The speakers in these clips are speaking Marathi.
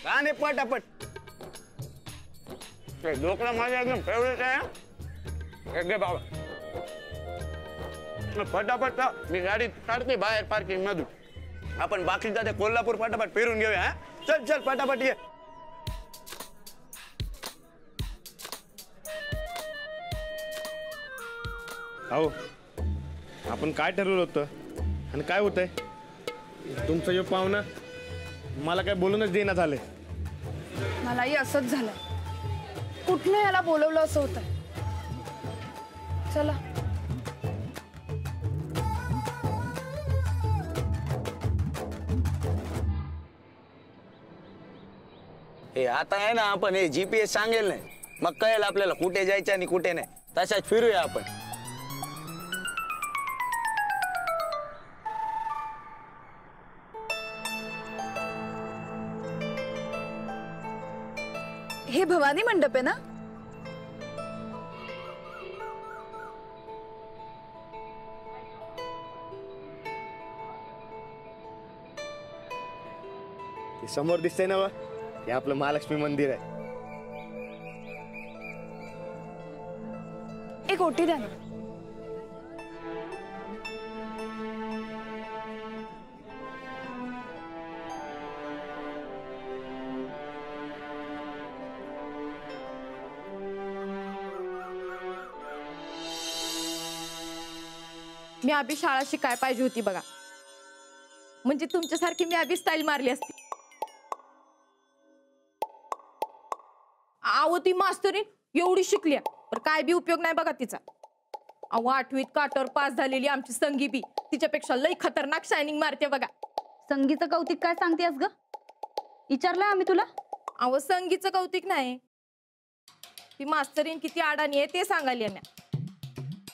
का नाही पटापट. ढोकळा माझा एकदम फेवरेट आहे. घे बाबा फटाफट. मी गाडी काढते बाहेर पार्किंग मधून. आपण बाकीचा ते कोल्हापूर फटाफट फिरून घेऊया. हा चल चल फटाफट ये. हो आपण काय ठरवलं होतं आणि काय होतंय? तुमचं जो पाहुणा मला काय बोलूनच देण्यात झालंय. मलाही असंच झालं. कुठनं याला बोलवलं असं होतं. चला हे आता आहे ना आपण हे GPS सांगेल नाही मग कळेल आपल्याला कुठे जायचं आणि कुठे नाही. तशाच फिरूया आपण. हे भवानी मंडप आहे ना? समोर दिसतंय ना हे आपलं महालक्ष्मी मंदिर आहे. एक ओटी द्या ना. मी आधी शाळा शिकाय पाहिजे होती बघा. म्हणजे तुमच्यासारखी मी आधी स्टाईल मारली असती. अहो ती मास्तरीन एवढी शिकल्या पण काय बी उपयोग नाही बघा तिचा. अहो 8वीत काटर पास झालेली आमची संगी बी तिच्यापेक्षा लई खतरनाक शायनिंग मारते बघा. संगीचं कौतिक काय सांगतेस ग? विचारलंय आम्ही तुला. अहो संगीचं कौतिक नाही, ती मास्तरीन किती अडाणी आहे ते सांगायला मी.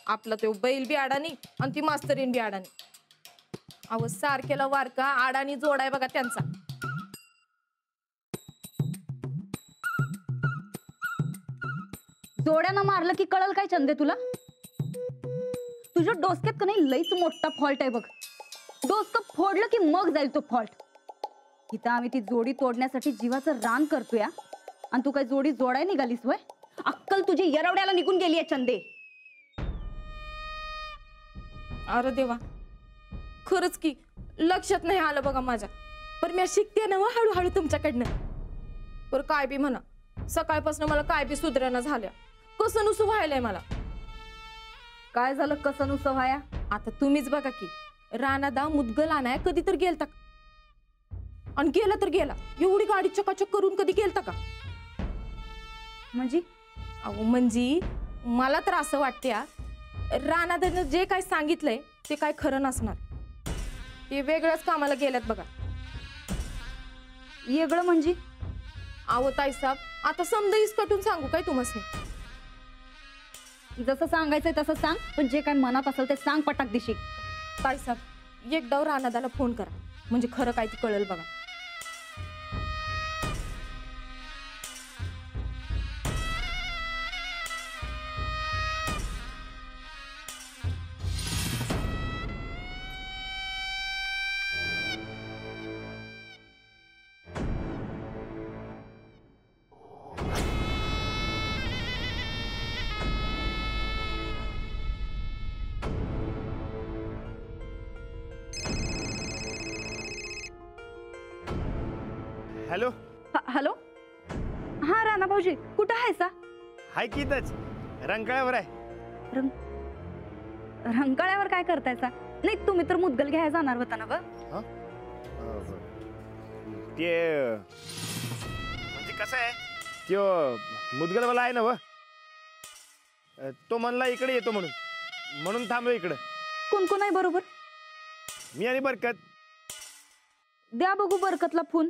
आपला तो बैल बी अडाणी आणि ती मास्तरीन बी अडाणी. अहो सारखेला वारका अडाणी जोडाय बघा त्यांचा. जोड्यानं मारलं की कळल काय चंदे तुला? तुझ्या डोसक्यात का नाही लईच मोठा फॉल्ट आहे बघ. डोसकं फोडलं की मग जाईल तो फॉल्ट. इथं आम्ही ती जोडी तोडण्यासाठी जीवाचं रान करतोय आणि तू काय जोडी जोडाय निघालीस वय? अक्कल तुझी येरवड्याला निघून गेली आहे चंदे. अरे देवा खरंच की लक्षात नाही आलं बघा माझ्या. पण मी शिकते ना हळूहळू तुमच्याकडनं. पर काय बी म्हणा सकाळपासून मला काय बी सुधारणा झाल्या. कसं नुसतं व्हायलंय मला. काय झालं कसं नुसतं व्हाया? आता तुम्हीच बघा की रानादा मुदगल आणाय कधी तर गेलता आणि गेला तर गेला. एवढी गाडी चकाचक करून कधी गेलता का? म्हणजे अहो म्हणजे मला तर असं वाटते रानादानं जे काय सांगितलंय ते काय खरं नसणार. ते वेगळ्याच कामाला गेल्यात बघा. वेगळं म्हणजे? अहो ताईसाहेब आता समजा इसकटून सांगू काय तुम्हाला? जसं सांगायचंय तसं सांग, पण जे काय मनात असेल ते सांग पटाक दिशी. ताईसाहेब एकदा रानादाला फोन करा म्हणजे खरं काय ते कळेल बघा. हॅलो. हॅलो. हा राणा भाऊजी कुठं आहे सा? हाय की इथंच रंकाळ्यावर आहे. रंकाळ्यावर काय करतायचा? नाही तुम्ही तर मुदगल घ्यायला जाणार होता ना? ते म्हणजे कसं आहे त्यो मुदगलवाला आहे ना व तो म्हणला इकडे येतो म्हणून थांबलो इकडं. कोण कोण आहे बरोबर? मी आणि बरकत. द्या बघू बरकतला फोन.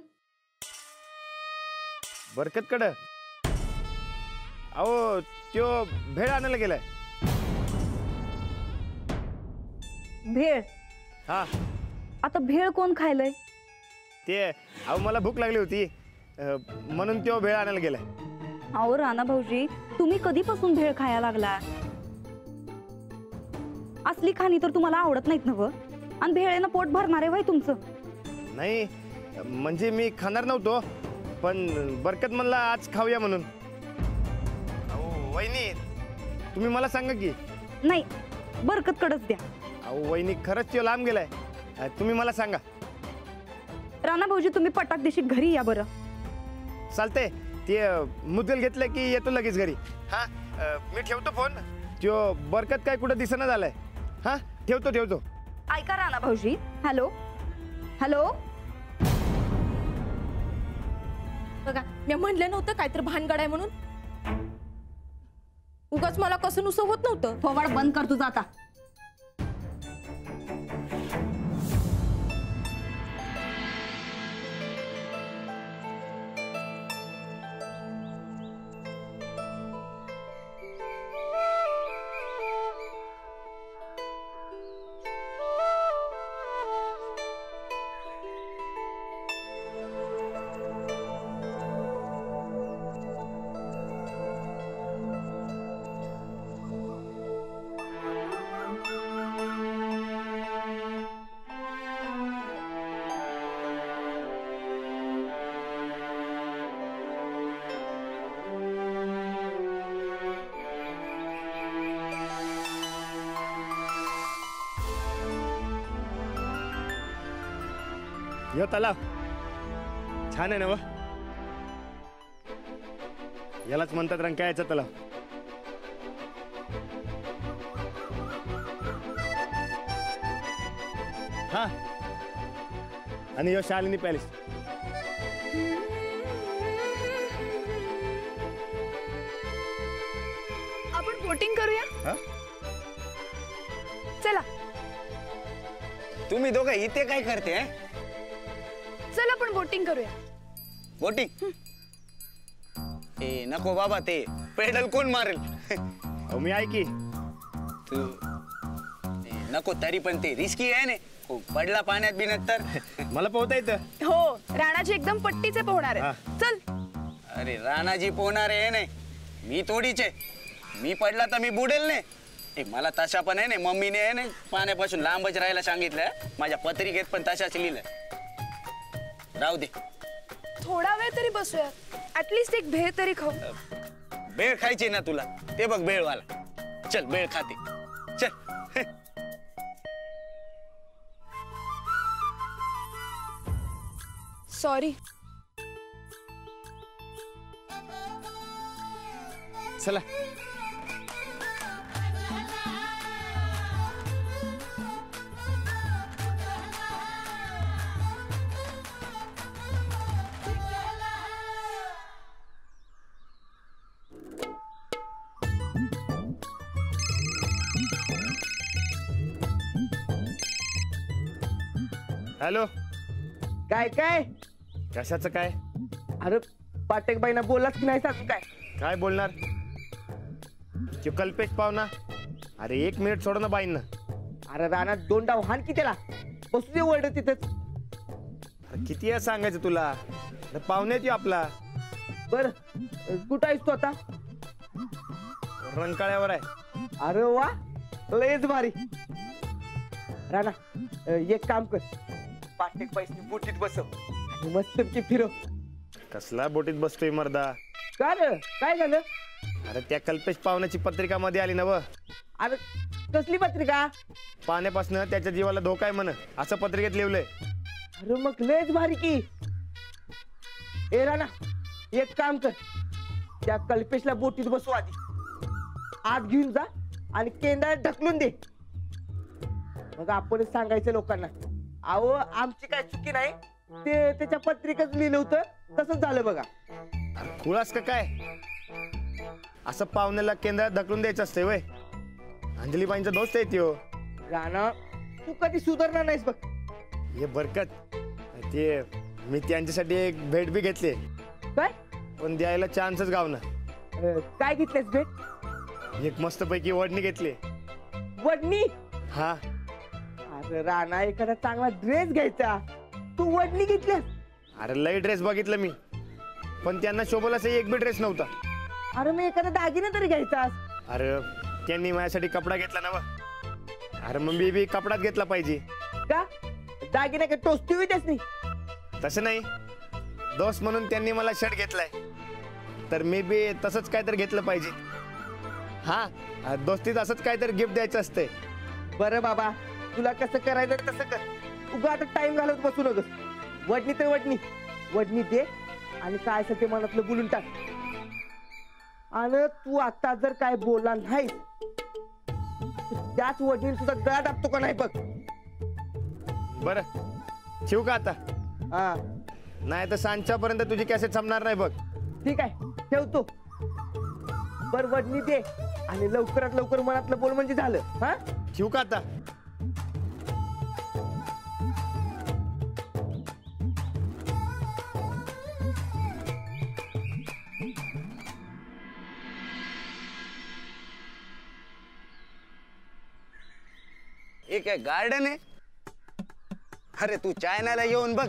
बरकत कडं अहो त्यो भेळ आणायला गेलाय. भेळ? हा. आता भेळ कोण खायलंय? ते अहो मला भूक लागली होती म्हणून त्यो भेळ आणायला गेलाय. अहो राणा भाऊजी तुम्ही कधीपासून भेळ खायला लागला? असली खाणी तर तुम्हाला आवडत नाहीत ना व? आणि भेळेनं पोट भरणार आहे वय तुमचं? नाही म्हणजे मी खाणार नव्हतो पण बरकत म्हणला आज खाऊया म्हणून. अहो वहिनी, तुम्ही मला सांगा की. नाही, बरकत कडच द्या. अहो वहिनी, खरंच तो लांब गेलाय. तुम्ही मला सांगा. राणा भाऊजी, तुम्ही पटाक दिवशी घरी या बरं. चालतंय. ते मुद्गल घेतलं की येतो लगेच घरी. हा, मी ठेवतो फोन. तो बरकत काय कुठं दिसेना झालाय. हा, ठेवतो. ऐका राणा भाऊजी. Hello hello. बघा, मी म्हणलं नव्हतं काहीतरी भानगड आहे म्हणून. उगाच मला कसं नुसतं होत नव्हतं. फोवाड बंद कर तुझा आता. यो तलाव छान आहे ना व. यालाच म्हणतात रंकाळ्याचा तलाव. हा, आणि यो शालिनी पॅलेस. आपण बोटिंग करूया. हा, चला तुम्ही दोघं इथे काय करते? चल आपण बोटिंग करूया. बोटिंग? ए नको बाबा, ते पेडल कोण मारेल? अहो मी ऐकी. तू नको, तरी पण ते रिस्की आहे ना. पडला पाण्यात बिनत तर. मला पोहता येतं. हो, राणाजी एकदम पट्टीचे पोहणार आहे. चल. अरे राणाजी पोहणार आहे नाही, मी थोडीचे. मी पडला तर मी बुडेल नाही. मला तशा पण आहे ना, मम्मीने आहे ना पाण्यापासून लांबच राहायला सांगितलं. माझ्या पत्रिकेत पण तशाच लिहिलं. राहू दे. थोडा वेळ तरी बसूया. ऍटलीस्ट एक भेळ तरी खाऊ. भेळ खायची ना तुला? ते बघ भेळवाला. चल भेळ खाते. चल. सॉरी. चला. हॅलो. काय काय? कशाचं काय? अरे पाटेक बाईना बोललाच की नाही सांग. काय बोलणार? तो कल्पेश पाहुणा. अरे 1 मिनिट सोड ना बाईंना. अरे रानात 2 डाव हान की त्याला. बसू दे वर्ड तिथंच. अरे किती वेळा सांगायचं तुला? पाहुण्यात येऊ आपला. बर, कुठं आहेस तू आता? रंकाळ्यावर आहे. अरे वा, लयच भारी. राणा, एक काम कर. पाटेक बाईसनी बोटीत बसव आणि मस्तपैकी फिरव. कसला बोटीत बसतोय मर्दा? का रे, काय झालं? अरे त्या कल्पेश पाहुण्याची पत्रिका मध्ये आली ना व. अरे कसली पत्रिका? पाण्यापासून त्याच्या जीवाला धोका आहे म्हण, असं पत्रिकेत लिहिलंय. अरे मग लयच भारी की. ए राणा, एक काम कर. त्या कल्पेशला बोटीत बसव आधी. आत घेऊन जा आणि केंद्रात ढकलून दे. मग आपणच सांगायचं लोकांना, अहो आमची काय चुकी नाही, ते त्याच्या पत्रिकेत लिहिलं होतं, तसंच झालं बघा. अरे खुळास का काय? असं पाहुण्याला केंद्रात ढकलून द्यायचं असतंय वय? अंजलीबाईंचा दोस्त आहे त्यो. राणा, तू कधी सुधारणार नाहीस बघ. हे बरकत, ते मी त्यांच्यासाठी एक भेट बी घेतली, काय? पण द्यायला चान्सच गावना. काय घेतलेस भेट? एक मस्तपैकी वडणी घेतली. वडणी? हा. अरे राणा, एखादा चांगला ड्रेस घ्यायचा, तू वडणी घेतल्यास? अरे लय ड्रेस बघितलं मी, पण त्यांना शोभल असं एक बी ड्रेस नव्हता. अरे मग एखादा दागिना तरी घ्यायचा. अरे त्यांनी माझ्यासाठी कपडा घेतला ना व. अरे मग मी बी कपडाच घेतला पाहिजे का? दागिना का टोचती होईतच नाही? तसं नाही, दोस्त म्हणून त्यांनी मला शर्ट घेतलाय, तर मी बी तसंच काहीतरी घेतलं पाहिजे. हा, दोस्तीत असंच काहीतरी गिफ्ट द्यायचं असते. बरं बाबा, तुला कसं करायचं तसं कर. उगा आता टाइम घालत बसू नकोस. वडणी तर वडणी दे आणि काय असेल ते मनातलं बोलून टाक. आणि तू आता जर काय बोलला नाही त्याच वडणी तुझा गळा टाकतो का नाही बघ. बरं ठेवू का आता? हा नाही तर सांच्यापर्यंत तुझी कॅसेट संपणार नाही बघ. ठीक आहे, ठेवतो. बर वडणी दे आणि लवकरात लवकर मनातलं बोल म्हणजे झालं. हा ठेवू का आता? एक आहे गार्डन आहे. अरे तू चायनाला येऊन बघ,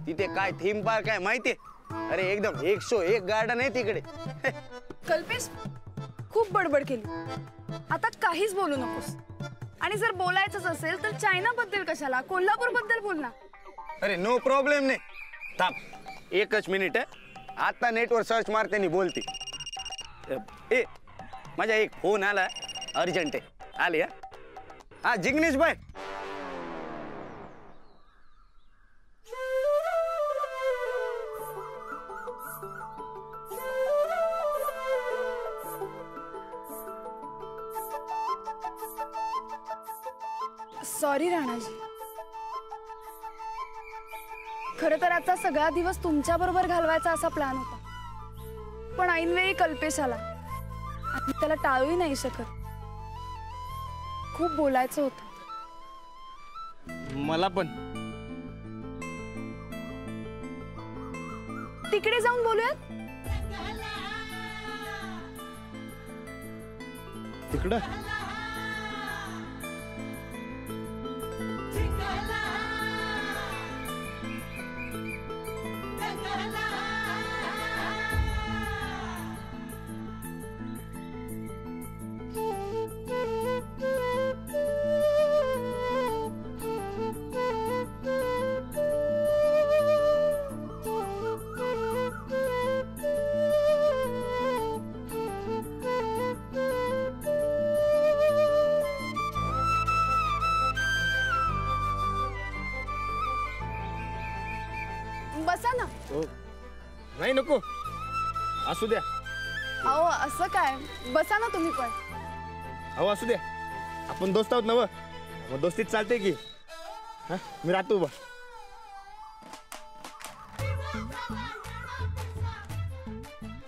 तिथे काय थीम पार्क आहे माहितीये. अरे एकदम 101 गार्डन आहे तिकडे. कल्पेश, खूप बडबड केली, आता काहीच बोलू नकोस. आणि जर बोलायचंच असेल तर चायना बद्दल कशाला, कोल्हापूर बद्दल बोल ना. अरे नो प्रॉब्लेम नाही. थांब एकच मिनिट आहे, आता नेटवर सर्च मारते आणि बोलते. ए माझा एक फोन आला, अर्जंट आहे, आले. हा जिग्नेश भाई. सॉरी राणाजी, खरं तर आजचा सगळा दिवस तुमच्या बरोबर घालवायचा असा प्लॅन होता, पण ऐनवेळी कल्पेश आला आणि त्याला टाळूही नाही शकत. खूप बोलायचं होतं. मला पण. तिकडे जाऊन बोलूयात. तिकडं बसा ना. नाही, नको, असू द्या. अहो असं काय, बसा ना तुम्ही पण. अहो असू द्या, आपण दोस्त आहोत ना. मग दोस्तीत चालते की. हा, मी राहतो उभा.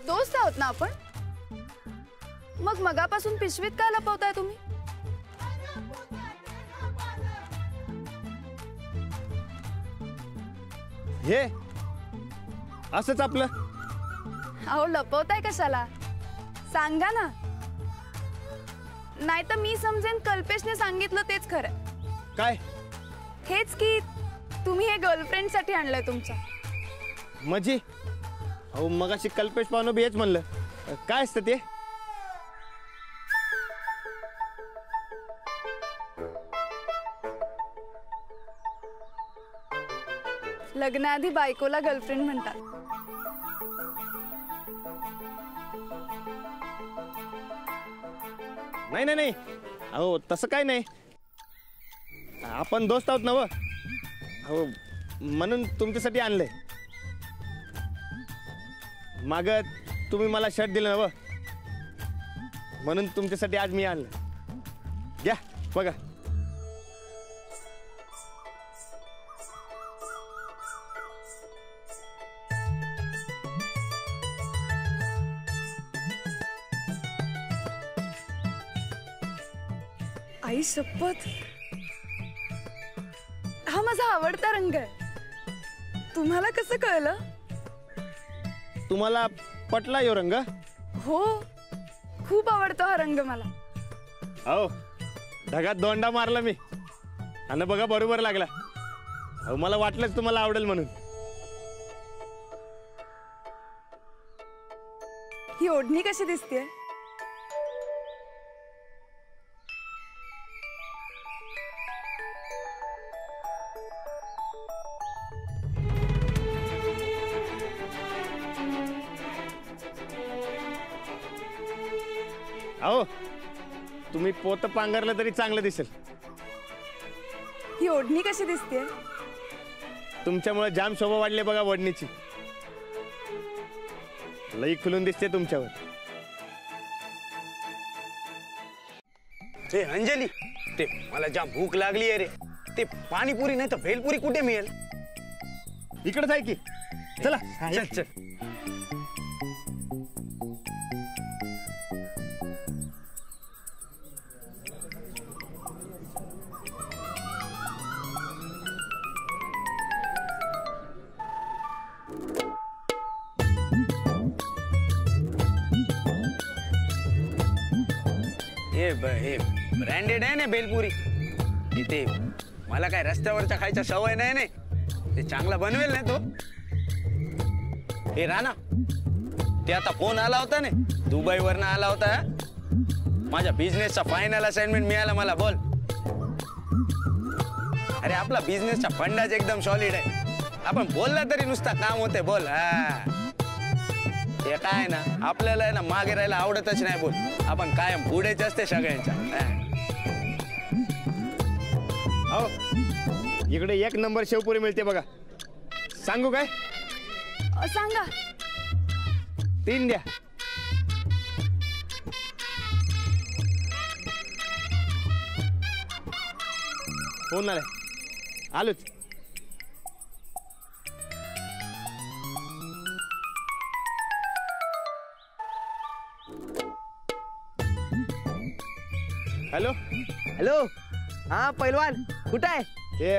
दोस्त आहोत ना आपण, मग मगापासून पिशवीत काय लपवताय तुम्ही? हे असंच आपलं. अहो लपवताय कशाला, सांगा ना. नाही तर मी समजेन कल्पेशने सांगितलं तेच खरं. काय? हेच की तुम्ही हे गर्लफ्रेंड साठी आणलंय तुमच्या. मजी? अहो मगाशी कल्पेश पाहुणं बी हेच म्हणलं. काय असतं ते? लग्नाआधी बायकोला गर्लफ्रेंड म्हणतात. नाही नाही नाही, अहो तसं काय नाही. आपण दोस्त आहोत ना. अहो म्हणून तुमच्यासाठी आणलंय. माग तुम्ही मला शर्ट दिलं ना, म्हणून तुमच्यासाठी आज मी आणलं. घ्या बघा. आई शपथ, हा माझा आवडता रंग आहे. तुम्हाला कसं कळलं? तुम्हाला पटला यो रंग? हो, खूप आवडतो हा रंग मला. अहो ढगात दोंडा मारला मी आणि बघा बरोबर लागला. अहो मला वाटलंच तुम्हाला आवडेल म्हणून. ही ओढणी कशी दिसतेय? अहो तुम्ही पोत पांघरलं तरी चांगलं दिसेल. ही ओढणी कशी दिसते? तुमच्यामुळे जाम शोभा वाढली बघा ओढणीची. लई खुलून दिसते तुमच्यावर. ते अंजली, ते मला जाम भूक लागली आहे रे. ते पाणीपुरी नाही तर भेलपुरी कुठे मिळेल? इकडे जाय की. चला चल चल. हे ब्रँडेड आहे ना भेलपुरी. इथे मला काय रस्त्यावरच्या खायच्या सवय नाही ने. ते चांगला बनवेल ना तो. हे राणा, ते आता फोन आला होता ने, दुबईवरनं आला होता. माझ्या बिझनेसचा फायनल असाइनमेंट मिळाला मला. बोल. अरे आपला बिझनेसचा फंडाच एकदम सॉलिड आहे. आपण बोलला तरी नुसता काम होते. बोल. हा ते काय ना, आपल्याला आहे ना मागे राहायला आवडतच नाही. बोल. आपण कायम पुढेच असते सगळ्यांच्या. अहो इकडे एक नंबर शेवपुरी मिळते बघा. सांगू काय? सांगा. 3 द्या. फोन आलाय. आलोच. हॅलो. हॅलो. हा पैलवान कुठं आहे? ते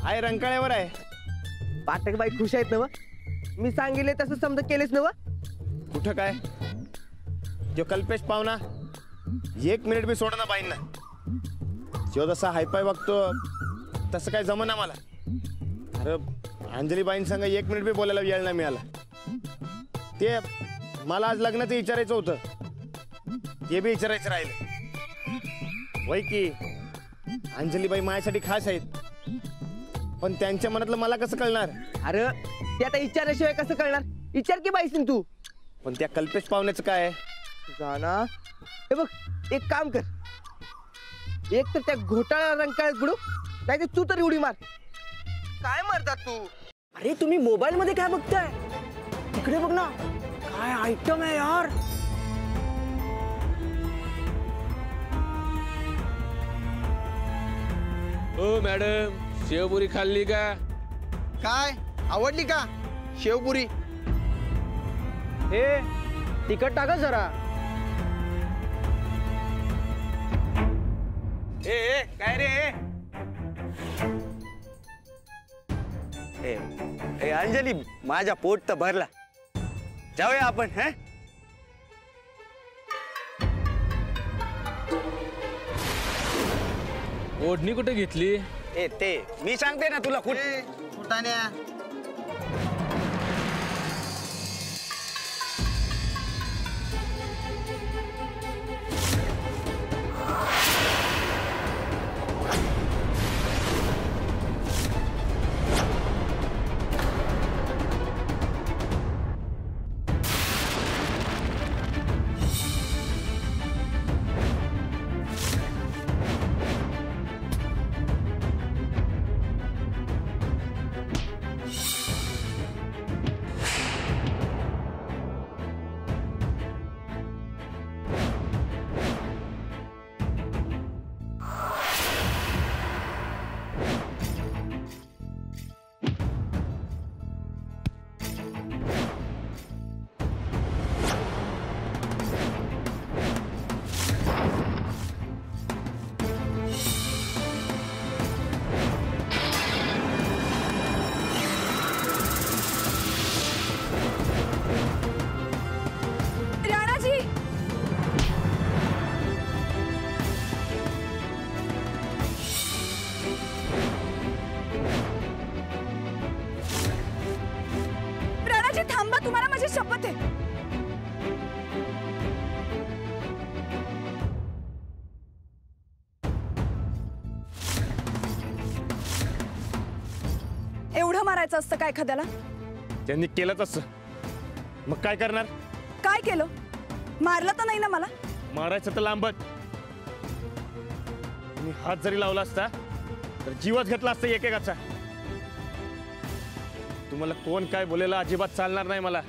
आहे रंकाळ्यावर आहे. पाठक बाई खुश आहेत ना व? मी सांगितले तसं समजा केलेच ना व? कुठं काय? जो कल्पेश पाहुणा 1 मिनिट बी सोडा ना बाईंना. जो जसा हायपाय बघतो तसं काय जमना मला. अरे अंजली बाईंसंग 1 मिनिट बी बोलायला वेळ नाही मिळाला. ते मला आज लग्नाचं विचारायचं होतं. ते बी विचारायचं राहिलं. वय की अंजलीबाई माझ्यासाठी खास आहेत, पण त्यांच्या मनातलं मला कसं कळणार? अरे ते आता विचाराशिवाय कसं कळणार? विचार की बाईसीन तू. पण त्या कल्पेश पाहुण्याचं काय आहे? जाना हे बघ, एक काम कर. एक तर त्या घोटाळा रंकाळ्यात बुडू, नाही तर तू तरी उडी मार. काय मारतात तू? अरे तुम्ही मोबाईल मध्ये काय बघताय? तिकडे बघ ना, काय आयटम आहे यार. ओ मॅडम, शेवपुरी खाल्ली का? काय आवडली का शेवपुरी? हे तिखट टाका जरा. ए काय रे? ए अंजली, माझा पोट तर भरला. जाऊया आपण. हे ओढणी कुठे घेतली? ए ते मी सांगते ना तुला. कुठे फुटाण्या राणाजी, राणाजी थांबा, तुम्हाला माझी शपथ आहे. एवढं मारायचं असतं का एखाद्याला? त्यांनी केलंच असं, मग काय करणार? काय केलं? मारलं तर नाही ना मला? मारायचं तर लांबच. मी हात जरी लावला असता तर जीवच घेतला असता एकेकाचा. तुम्हाला कोण काय बोलेला अजिबात चालणार नाही मला.